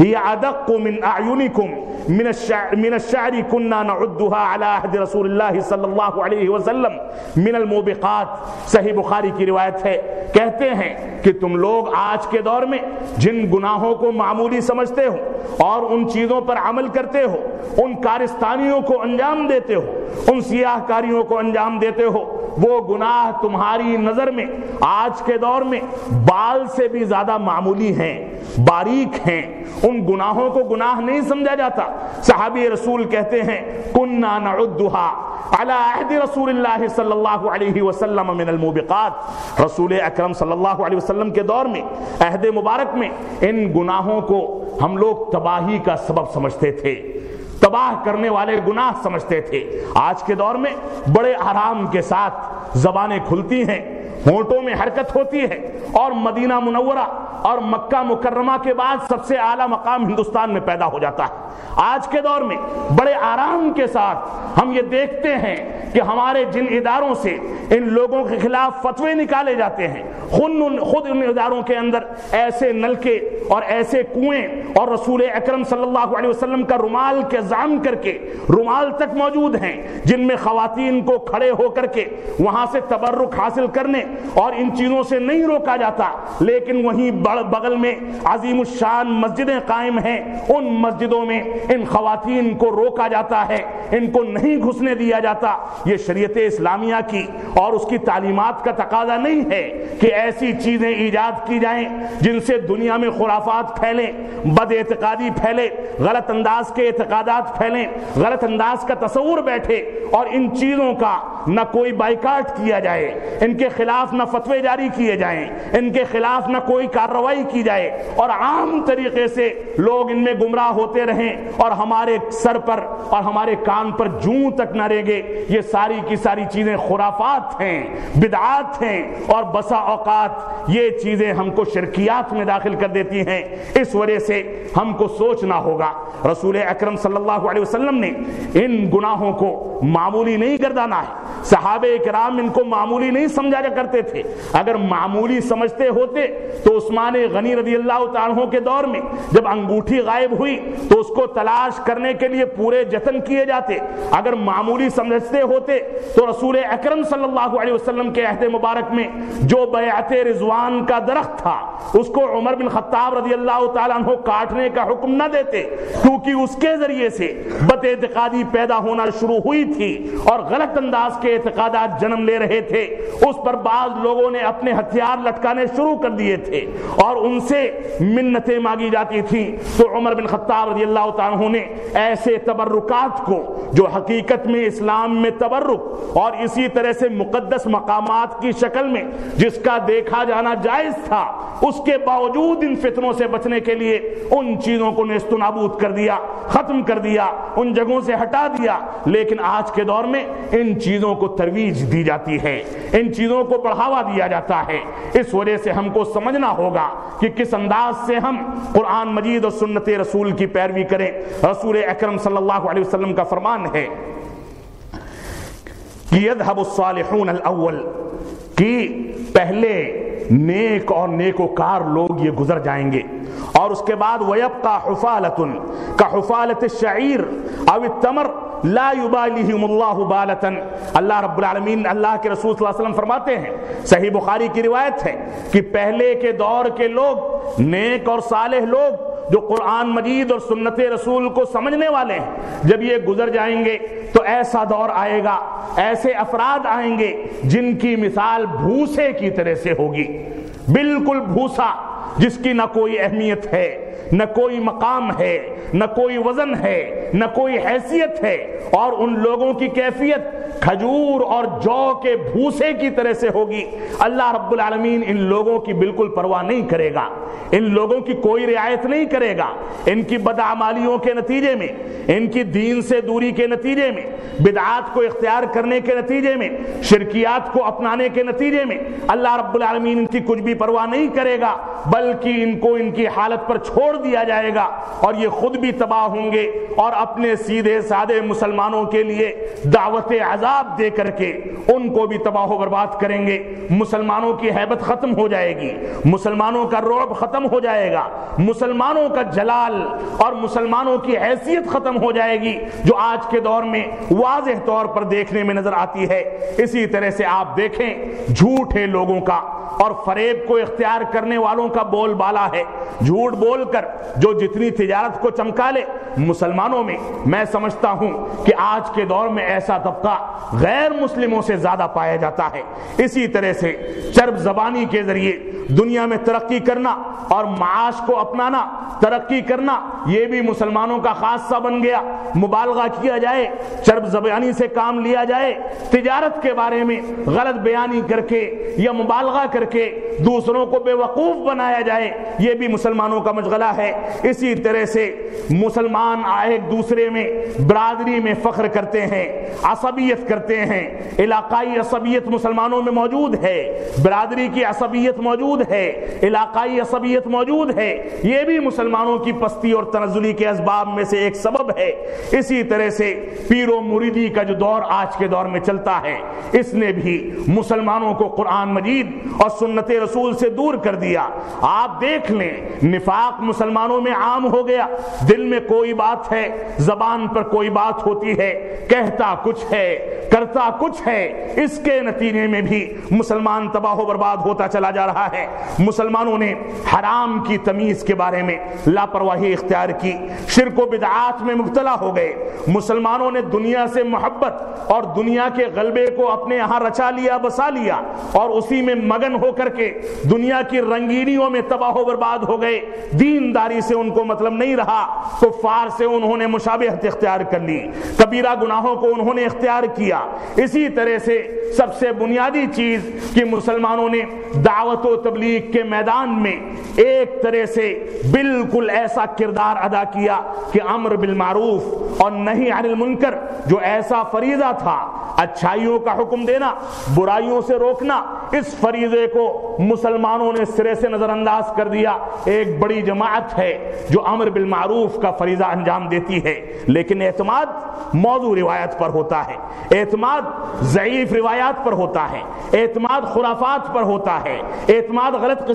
Speaker 1: ہی ادق من اعینکم من الشعر كنا نعدها على عهد رسول اللہ صلی اللہ علیہ وسلم من الموبقات. صحیح بخاری کی روایت ہے, کہتے ہیں کہ تم لوگ آج کے دور میں جن گناہوں کو معمولی سمجھتے ہو اور ان چیزوں پر عمل کرتے ہو, ان کارستانیوں کو انجام دیتے ہو, ان سیاہ کاریوں کو انجام دیتے ہو, وہ گناہ تمہاری نظر میں آج کے دور میں بال سے بھی زیادہ معمولی ہیں, باریک ہیں. ان گناہوں کو گناہ نہیں سمجھا جاتا. صحابی رسول کہتے ہیں کننا نعدها على عهد رسول اللہ صلی اللہ علیہ وسلم من الموبقات. رسول اکرم صلی اللہ علیہ وسلم کے دور میں, عہد مبارک میں, ان گناہوں کو ہم لوگ تباہی کا سبب سمجھتے تھے, تباہ کرنے والے گناہ سمجھتے تھے. آج کے دور میں بڑے آرام کے ساتھ زبانیں کھلتی ہیں, ہونٹوں میں حرکت ہوتی ہے, اور مدینہ منورہ اور مکہ مکرمہ کے بعد سب سے اعلیٰ مقام ہندوستان میں پیدا ہو جاتا ہے. آج کے دور میں بڑے آرام کے ساتھ ہم یہ دیکھتے ہیں کہ ہمارے جن اداروں سے ان لوگوں کے خلاف فتوے نکالے جاتے ہیں، خود ان اداروں کے اندر ایسے نلکے اور ایسے کنویں اور رسول اکرم صلی اللہ علیہ وسلم کا رومال کے زعم کر کے رومال تک موجود ہیں، جن میں خواتین کو کھڑے ہو کر کے وہاں سے تبرک حاصل کرنے اور ان چیزوں سے نہیں روکا جاتا، لیکن وہیں بغل میں عظیم الشان مسجدیں قائم ہیں، ان مسجدوں میں ان خواتین کو روکا جاتا ہے، ان کو نہیں گھسنے دیا جاتا۔ یہ شریعت اسلامیہ کی اور اس کی تعلیمات کا تقاضا نہیں ہے کہ ایسی چیزیں ایجاد کی جائیں جن سے دنیا میں خرافات پھیلیں، بد اعتقادی پھیلے، غلط انداز کے اعتقادات پھیلیں، غلط انداز کا تصور بیٹھے، اور ان چیزوں کا نہ کوئی بائیکاٹ کیا جائے، ان کے خلاف نہ فتوے جاری کیے جائیں، ان کے خلاف نہ کوئی کارروائی کی جائے، اور عام طریقے سے لوگ ان میں گمراہ ہوتے رہیں اور ہمارے سر پر اور ہمارے کان پر جوں تک نہ رینگے۔ یہ ساری کی ساری چیزیں خرافات ہیں، بدعات ہیں، اور بسا اوقات یہ چیزیں ہم کو شرکیات میں داخل کر دیتی ہیں۔ اس وجہ سے ہم کو سوچنا ہوگا۔ رسول اکرم صلی اللہ علیہ وسلم نے ان گناہوں کو معمولی نہیں گردانا ہے۔ صحابہ کرام ان کو معمولی نہیں سمجھا کرتے تھے۔ اگر معمولی سمجھتے ہوتے تو عثمان غنی رضی اللہ تعالیٰ عنہ کے دور میں جب انگوٹھی غائب ہوئی تو اس کو تلاش کرنے کے لیے پورے جتن کیے جاتے۔ اگر معمولی سمجھتے ہوتے تو رسول اکرم صلی اللہ علیہ وسلم کے عہد مبارک میں جو بیعت رضوان کا درخت تھا اس کو عمر بن خطاب رضی اللہ تعالیٰ عنہ کاٹنے کا حکم نہ دیتے، کیونکہ اس کے ذریعے سے بد اعتقادی پیدا ہونا شروع ہوئی تھی اور غلط انداز کے اعتقادات جنم لے رہے تھے۔ اس پر بعض لوگوں نے اپنے ہتھیار لٹکانے شروع کر دیے تھے اور ان سے منتیں مانگی جاتی تھیں، تو عمر بن خطاب رضی اللہ تعالیٰ عنہ نے ایسے تبرکات کو جو حقیقت میں اسلام میں تبرک اور اسی طرح سے مقدس مقامات کی شکل میں جس کا دیکھا جانا جائز تھا، اس کے باوجود ان فتنوں سے بچنے کے لیے ان چیزوں کو نیست و نابود کر دیا، ختم کر دیا، ان جگہوں سے ہٹا دیا۔ لیکن آج کے دور میں ان چیزوں کو ترویج دی جاتی ہے، ان چیزوں کو بڑھاوا دیا جاتا ہے۔ اس وجہ سے ہم کو سمجھنا ہوگا کہ کس انداز سے ہم قرآن مجید اور سنت رسول کی پیروی کریں۔ رسول اکرم صلی اللہ علیہ وسلم کا فرمان ہے کہ یذهب الصالحون الاول، کہ پہلے نیک اور نیکوکار لوگ یہ گزر جائیں گے، اور اس کے بعد وَيَبْقَى حُفَالَةٌ كَحُفَالَةِ الشَّعِيرِ أَوِ التَّمْرِ لا يباليهم اللہ بالتن۔ اللہ رب العالمین، اللہ کے رسول صلی اللہ علیہ وسلم فرماتے ہیں، صحیح بخاری کی روایت ہے کہ پہلے کے دور کے لوگ، نیک اور صالح لوگ جو قرآن مجید اور سنت رسول کو سمجھنے والے ہیں، جب یہ گزر جائیں گے تو ایسا دور آئے گا، ایسے افراد آئیں گے جن کی مثال بھوسے کی طرح سے ہوگی، بالکل بھوسا، جس کی نہ کوئی اہمیت ہے، نہ کوئی مقام ہے، نہ کوئی وزن ہے، نہ کوئی حیثیت ہے، اور ان لوگوں کی کیفیت کھجور اور جو کے بھوسے کی طرح سے ہوگی۔ اللہ رب العالمین ان لوگوں کی بالکل پرواہ نہیں کرے گا، ان لوگوں کی کوئی رعایت نہیں کرے گا، ان کی بدعمالیوں کے نتیجے میں، ان کی دین سے دوری کے نتیجے میں، بدعات کو اختیار کرنے کے نتیجے میں، شرکیات کو اپنانے کے نتیجے میں اللہ رب العالمین ان کی کچھ بھی پرواہ نہیں کرے گا، بلکہ ان کو ان کی حالت پر چھوڑ دیا جائے گا، اور یہ خود بھی تباہ ہوں گے اور اپنے سیدھے سادے مسلمانوں کے لیے دعوت عذاب دے کر کے ان کو بھی تباہ و برباد کریں گے۔ مسلمانوں کی ہیبت ختم ہو جائے گی، مسلمانوں کا رعب ختم ہو جائے گا، مسلمانوں کا جلال اور مسلمانوں کی حیثیت ختم ہو جائے گی، جو آج کے دور میں واضح طور پر دیکھنے میں نظر آتی ہے۔ اسی طرح سے آپ دیکھیں، جھوٹے لوگوں کا اور فریب کو اختیار کرنے والوں کا بول بالا ہے، جھوٹ بول کر جو جتنی تجارت کو چمکا لے۔ مسلمانوں میں میں سمجھتا ہوں کہ آج کے دور میں ایسا طبقہ غیر مسلموں سے زیادہ پایا جاتا ہے۔ اسی طرح سے چرب زبانی کے ذریعے دنیا میں ترقی کرنا اور معاش کو اپنانا، ترقی کرنا، یہ بھی مسلمانوں کا خاصہ بن گیا۔ مبالغہ کیا جائے، چرب زبانی سے کام لیا جائے، تجارت کے بارے میں غلط بیانی کر کے یا مبالغہ کر کے دوسروں کو بیوقوف بنایا جائے، یہ بھی مسلمانوں کا مشغلہ ہے۔ اسی طرح سے مسلمان ایک دوسرے میں برادری میں فخر کرتے ہیں، عصبیت کرتے ہیں، علاقائی عصبیت مسلمانوں میں موجود ہے، برادری کی عصبیت موجود ہے، علاقائی عصبیت موجود ہے، یہ بھی مسلمانوں کی پستی اور تنزلی کے اسباب میں سے ایک سبب ہے۔ اسی طرح سے پیر و مریدی کا جو دور آج کے دور میں چلتا ہے، اس نے بھی مسلمانوں کو قرآن مجید اور سنت رسول سے دور کر دیا۔ آپ دیکھ لیں، نفاق مسلمانوں میں عام ہو گیا، دل میں کوئی بات ہے، زبان پر کوئی بات ہوتی ہے، کہتا کچھ ہے، کرتا کچھ ہے، اس کے نتیجے میں بھی مسلمان تباہ و برباد ہوتا چلا جا رہا ہے۔ مسلمانوں نے حرام کی تمیز کے بارے میں لاپرواہی اختیار کی، شرک و بدعات میں مبتلا ہو گئے۔ مسلمانوں نے دنیا سے محبت اور دنیا کے غلبے کو اپنے یہاں رچا لیا، بسا لیا، اور اسی میں مگن ہو کر کے دنیا کی رنگینیوں میں تباہ و برباد ہو گئے۔ دینداری سے ان کو مطلب نہیں رہا، کفار سے انہوں نے مشابہت اختیار کر لی، کبیرہ گناہوں کو انہوں نے اختیار کیا۔ اسی طرح سے سب سے بنیادی چیز کہ مسلمانوں نے دعوت و تبلیغ کے میدان میں ایک طرح سے بالکل ایسا کردار ادا کیا کہ امر بالمعروف اور نہی عن المنکر جو ایسا فریضہ تھا، اچھائیوں کا حکم دینا، برائیوں سے روکنا، اس فریضے کو مسلمانوں نے سرے سے نظر انداز کر دیا۔ ایک بڑی جماعت ہے جو امر بالمعروف کا فریضہ انجام دیتی ہے، لیکن اعتماد موضوع روایت پر ہوتا ہے، اعتماد ضعیف روایات پر ہوتا ہے، اعتماد خرافات پر ہوتا ہے، اعتماد غلط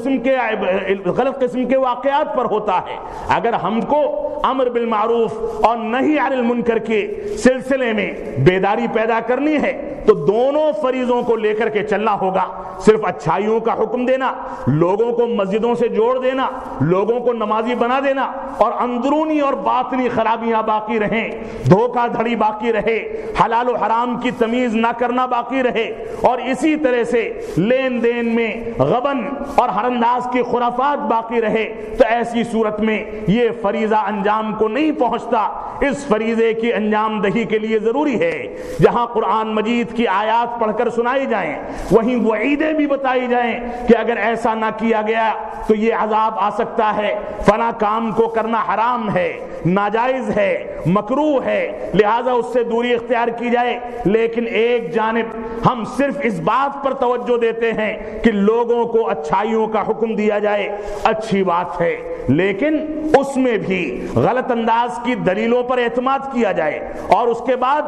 Speaker 1: قسم کے واقعات پر ہوتا ہے۔ اگر ہم کو امر بالمعروف اور نہی عن المنکر کے سلسلے میں بیداری پیدا کرنی ہے تو دونوں فریضوں کو لے کر کے چلنا ہوگا۔ صرف اچھائیوں کا حکم دینا، لوگوں کو مسجدوں سے جوڑ دینا، لوگوں کو نمازی بنا دینا، اور اندرونی اور باطنی خرابیاں باقی رہیں، دھوکہ دھڑی باقی رہے، حلال و حرام کی تمیز نہ کرنا باقی رہے، اور اسی طرح سے لین دین میں غبن اور ہر انداز کی خرافات باقی رہے، تو ایسی صورت میں یہ فریضہ انجام کو نہیں پہنچتا۔ اس فریضے کی انجام دہی کے لیے ضروری ہے جہاں قرآن مجید کی آیات پڑھ کر سنائی جائیں، وہیں وعیدیں بھی بتائی جائیں کہ اگر ایسا نہ کیا گیا تو یہ عذاب آ سکتا ہے، فلاں کام کو کرنا حرام ہے، ناجائز ہے، مکروہ ہے، لہذا اس سے دوری اختیار کی جائے۔ لیکن ایک جانب ہم صرف اس بات پر توجہ دیتے ہیں کہ لوگوں کو اچھائیوں کا حکم دیا جائے، اچھی بات ہے، لیکن اس میں بھی غلط انداز کی دلیلوں پر اعتماد کیا جائے، اور اس کے بعد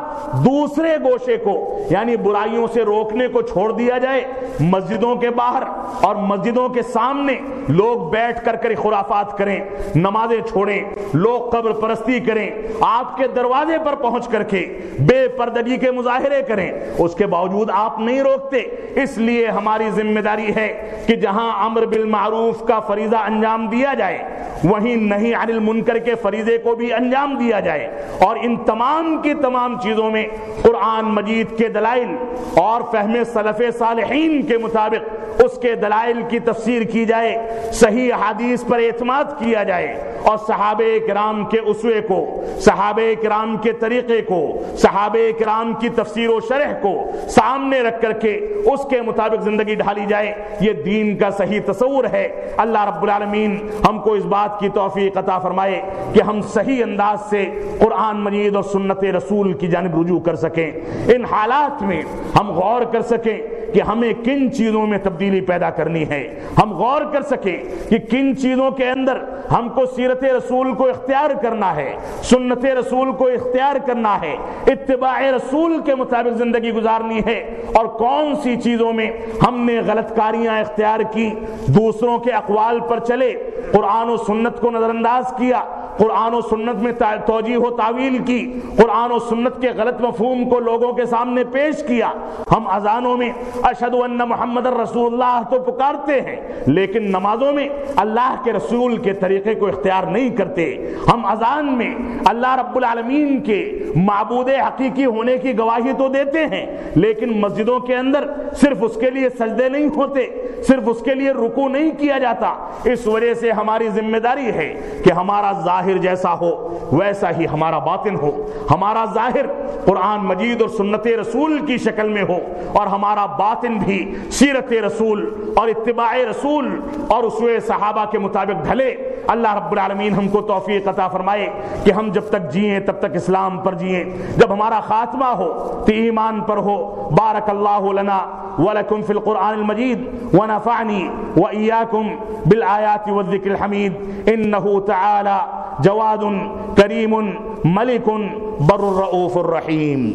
Speaker 1: دوسرے گوشے کو یعنی برائیوں سے روکنے کو چھوڑ دیا جائے۔ مسجدوں کے باہر اور مسجدوں کے سامنے لوگ بیٹھ کر خرافات کریں، نمازیں چھوڑیں، لوگ قبر پرستی کریں، آپ کے دروازے پر پہنچ کر کے بے پردگی کے مظاہرے کریں، اس کے باوجود آپ نہیں روکتے۔ اس لیے ہماری ذمہ داری ہے کہ جہاں امر بالمعروف کا فریضہ انجام دیا جائے وہیں نہی عن المنکر کے فریضے کو بھی انجام دیا جائے، اور ان تمام کی تمام چیزوں میں قرآن مجید کے دلائل اور فہم سلف صالحین کے مطابق اس کے دلائل کی تفسیر کی جائے، صحیح حدیث پر اعتماد کیا جائے، اور صحابہ کرام کے اسوے کو، صحابہ کرام کے طریقے کو، صحابہ کرام کی تفسیر و شرح کو سامنے رکھ کر کے اس کے مطابق زندگی ڈھالی جائے۔ یہ دین کا صحیح تصور ہے۔ اللہ رب العالمین ہم کو اس بات کی توفیق عطا فرمائے کہ ہم صحیح انداز سے قرآن مجید اور سنت رسول کی جانب رجوع کر سکیں، ان حالات میں ہم غور کر سکیں کہ ہمیں کن چیزوں میں تبدیلی پیدا کرنی ہے، ہم غور کر سکیں کہ کن چیزوں کے اندر ہم کو سیرت رسول کو اختیار کرنا ہے، سنت رسول کو اختیار کرنا ہے، اتباع رسول کے مطابق زندگی گزارنی ہے، اور کون سی چیزوں میں ہم نے غلط کاریاں اختیار کی، دوسروں کے اقوال پر چلے، قرآن و سنت کو نظر انداز کیا، قرآن و سنت میں توجیہ و تعویل کی، قرآن و سنت کے غلط مفہوم کو لوگوں کے سامنے پیش کیا۔ ہم اذانوں میں اشہد ان محمد رسول اللہ تو پکارتے ہیں، لیکن نمازوں میں اللہ کے رسول کے طریقے کو اختیار نہیں کرتے۔ ہم اذان میں اللہ رب العالمین کے معبود حقیقی ہونے کی گواہی تو دیتے ہیں، لیکن مسجدوں کے اندر صرف اس کے لیے سجدے نہیں ہوتے، صرف اس کے لیے رکوع نہیں کیا جاتا. اس وجہ سے ہماری ذمہ داری ہے کہ ہمارا ظاہر جیسا ہو ویسا ہی ہمارا باطن ہو. ہمارا ظاہر قرآن مجید اور سنت رسول کی شکل میں ہو اور ہمارا باطن بھی سیرت رسول اور اتباع رسول اور اسوہ صحابہ کے مطابق ڈھلے. اللہ رب العالمین ہم کو توفیق عطا فرمائے کہ ہم جب تک جئیں تب تک اسلام پر جئیں, جب ہمارا خاتمہ ہو تو ایمان پر ہو. بارک اللہ لنا ولکم فی القرآن المجید ونفعنی وإیاکم بالآیات والذکر الحمید انہ تعالی جواد کریم ملک بر الرؤوف الرحیم.